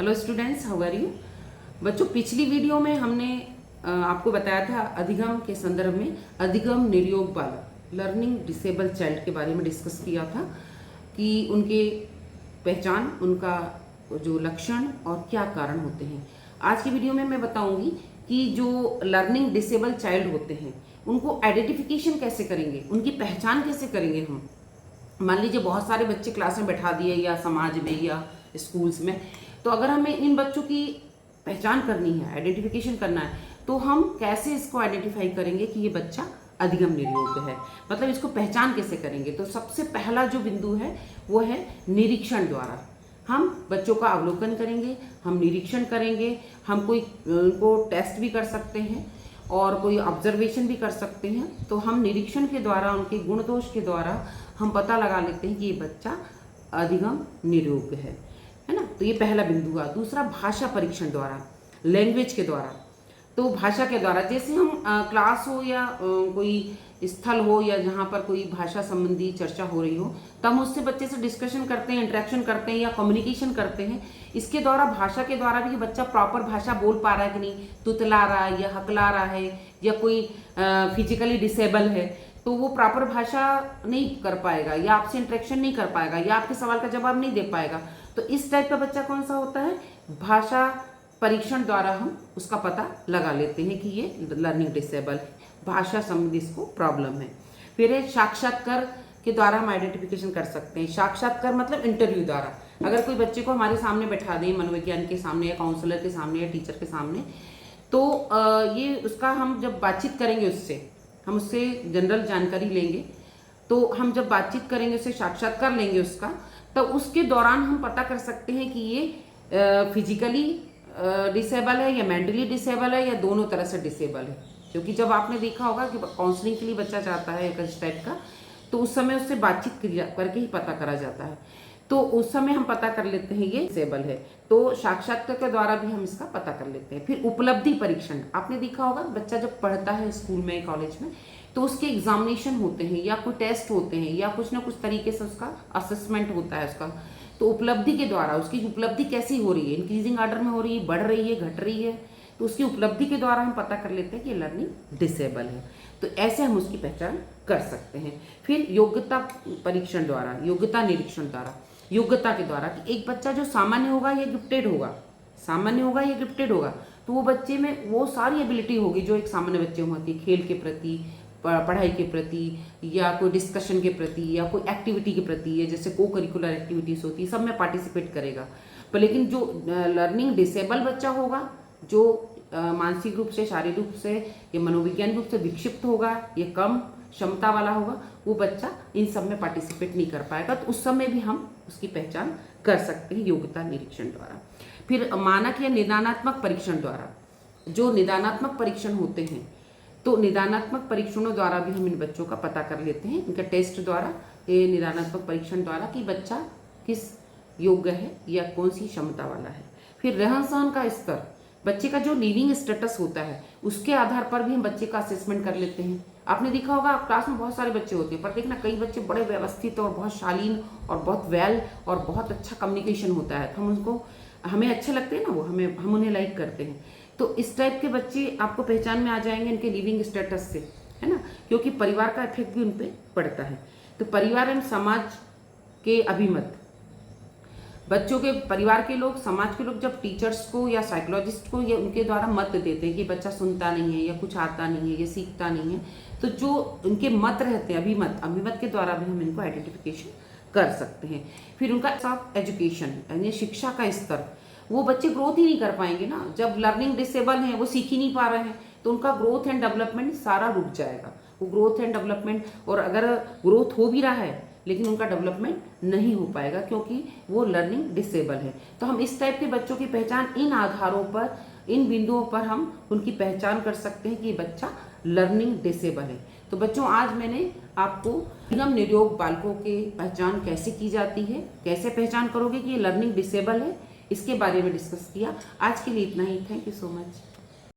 Hello students, how are you. बच्चों, पिछली video में हमने आपको बताया था अधिगम के संदर्भ में अधिगम निर्योग बालक लर्निंग डिसेबल चाइल्ड के बारे में डिस्कस किया था कि उनके पहचान, उनका जो लक्षण और क्या कारण होते हैं। आज की वीडियो में मैं बताऊंगी कि जो लर्निंग डिसेबल चाइल्ड होते हैं उनको आइडेंटिफिकेशन कैसे करेंगे, उनकी पहचान कैसे करेंगे हम। मान लीजिए बहुत सारे बच्चे क्लास में बैठा दिए या समाज में या स्कूल्स में, तो अगर हमें इन बच्चों की पहचान करनी है, आइडेंटिफिकेशन करना है, तो हम कैसे इसको आइडेंटिफाई करेंगे कि ये बच्चा अधिगम निर्योग है, मतलब इसको पहचान कैसे करेंगे। तो सबसे पहला जो बिंदु है वो है निरीक्षण द्वारा। हम बच्चों का अवलोकन करेंगे, हम निरीक्षण करेंगे, हम कोई उनको टेस्ट भी कर सकते हैं और कोई ऑब्जर्वेशन भी कर सकते हैं। तो हम निरीक्षण के द्वारा, उनके गुण दोष के द्वारा हम पता लगा लेते हैं कि ये बच्चा अधिगम निर्योग है ना। तो ये पहला बिंदु हुआ। दूसरा, भाषा परीक्षण द्वारा, लैंग्वेज के द्वारा। तो भाषा के द्वारा जैसे हम क्लास हो या कोई स्थल हो या जहाँ पर कोई भाषा संबंधी चर्चा हो रही हो, तब हम उससे बच्चे से डिस्कशन करते हैं, इंटरेक्शन करते हैं या कम्युनिकेशन करते हैं। इसके द्वारा, भाषा के द्वारा भी बच्चा प्रॉपर भाषा बोल पा रहा है कि नहीं, तुतला रहा है या हकला रहा है या कोई फिजिकली डिसेबल है, तो वो प्रॉपर भाषा नहीं कर पाएगा या आपसे इंटरेक्शन नहीं कर पाएगा या आपके सवाल का जवाब नहीं दे पाएगा। तो इस टाइप का बच्चा कौन सा होता है, भाषा परीक्षण द्वारा हम उसका पता लगा लेते हैं कि ये लर्निंग डिसेबल, भाषा संबंधी इसको प्रॉब्लम है। फिर है साक्षात्कार के द्वारा हम आइडेंटिफिकेशन कर सकते हैं। साक्षात्कार मतलब इंटरव्यू द्वारा। अगर कोई बच्चे को हमारे सामने बैठा दें, मनोविज्ञान के सामने या काउंसलर के सामने या टीचर के सामने, तो ये उसका हम जब बातचीत करेंगे उससे, हम उससे जनरल जानकारी लेंगे। तो हम जब बातचीत करेंगे, उससे साक्षात्कार लेंगे उसका, तो उसके दौरान हम पता कर सकते हैं कि ये फिजिकली डिसेबल है या मेंटली डिसेबल है या दोनों तरह से डिसेबल है। क्योंकि जब आपने देखा होगा कि काउंसलिंग के लिए बच्चा चाहता है इस टाइप का, तो उस समय उससे बातचीत करके ही पता करा जाता है। तो उस समय हम पता कर लेते हैं ये डिसेबल है। तो साक्षात्कार के द्वारा भी हम इसका पता कर लेते हैं। फिर उपलब्धि परीक्षण, आपने देखा होगा बच्चा जब पढ़ता है स्कूल में, कॉलेज में, तो उसके एग्जामिनेशन होते हैं या कोई टेस्ट होते हैं या कुछ ना कुछ तरीके से उसका असेसमेंट होता है उसका। तो उपलब्धि के द्वारा उसकी उपलब्धि कैसी हो रही है, इंक्रीजिंग ऑर्डर में हो रही है, बढ़ रही है, घट रही है, तो उसकी उपलब्धि के द्वारा हम पता कर लेते हैं कि लर्निंग डिसेबल है। तो ऐसे हम उसकी पहचान कर सकते हैं। फिर योग्यता परीक्षण द्वारा, योग्यता निरीक्षण द्वारा, योग्यता के द्वारा कि एक बच्चा जो सामान्य होगा या गिफ्टेड होगा, सामान्य होगा या गिफ्टेड होगा, तो वो बच्चे में वो सारी एबिलिटी होगी जो एक सामान्य बच्चे में होती है, खेल के प्रति, पढ़ाई के प्रति या कोई डिस्कशन के प्रति या कोई एक्टिविटी के प्रति, या जैसे को करिकुलर एक्टिविटीज होती है, सब में पार्टिसिपेट करेगा। पर लेकिन जो लर्निंग डिसेबल बच्चा होगा, जो मानसिक रूप से, शारीरिक रूप से या मनोविज्ञान रूप से विक्षिप्त होगा, ये कम क्षमता वाला होगा, वो बच्चा इन सब में पार्टिसिपेट नहीं कर पाएगा। तो उस समय भी हम उसकी पहचान कर सकते हैं योग्यता निरीक्षण द्वारा। फिर मानक या निदानात्मक परीक्षण द्वारा, जो निदानात्मक परीक्षण होते हैं, तो निदानात्मक परीक्षणों द्वारा भी हम इन बच्चों का पता कर लेते हैं, इनका टेस्ट द्वारा, ये निदानात्मक परीक्षण द्वारा, कि बच्चा किस योग्य है या कौन सी क्षमता वाला है। फिर रहन सहन का स्तर, बच्चे का जो लिविंग स्टेटस होता है उसके आधार पर भी हम बच्चे का असेसमेंट कर लेते हैं। आपने देखा होगा क्लास में बहुत सारे बच्चे होते हैं, पर देखना कई बच्चे बड़े व्यवस्थित और बहुत शालीन और बहुत वेल और बहुत अच्छा कम्युनिकेशन होता है, तो हम उनको, हमें अच्छे लगते हैं ना वो, हम उन्हें लाइक करते हैं। तो इस टाइप के बच्चे आपको पहचान में आ जाएंगे इनके लिविंग स्टेटस से, है ना, क्योंकि परिवार का इफेक्ट भी उन पर पड़ता है। तो परिवार एवं समाज के अभिमत, बच्चों के परिवार के लोग, समाज के लोग जब टीचर्स को या साइकोलॉजिस्ट को या उनके द्वारा मत देते हैं कि बच्चा सुनता नहीं है या कुछ आता नहीं है या सीखता नहीं है, तो जो उनके मत रहते हैं, अभिमत के द्वारा भी हम इनको आइडेंटिफिकेशन कर सकते हैं। फिर उनका ऑफ एजुकेशन यानी शिक्षा का स्तर, वो बच्चे ग्रोथ ही नहीं कर पाएंगे ना, जब लर्निंग डिसेबल हैं, वो सीख ही नहीं पा रहे हैं, तो उनका ग्रोथ एंड डेवलपमेंट सारा रुक जाएगा। वो ग्रोथ एंड डेवलपमेंट, और अगर ग्रोथ हो भी रहा है लेकिन उनका डेवलपमेंट नहीं हो पाएगा क्योंकि वो लर्निंग डिसेबल है। तो हम इस टाइप के बच्चों की पहचान इन आधारों पर, इन बिंदुओं पर हम उनकी पहचान कर सकते हैं कि ये बच्चा लर्निंग डिसेबल है। तो बच्चों, आज मैंने आपको अधिगम निर्योग बालकों की पहचान कैसे की जाती है, कैसे पहचान करोगे कि ये लर्निंग डिसेबल है, इसके बारे में डिस्कस किया। आज के लिए इतना ही। Thank you so much.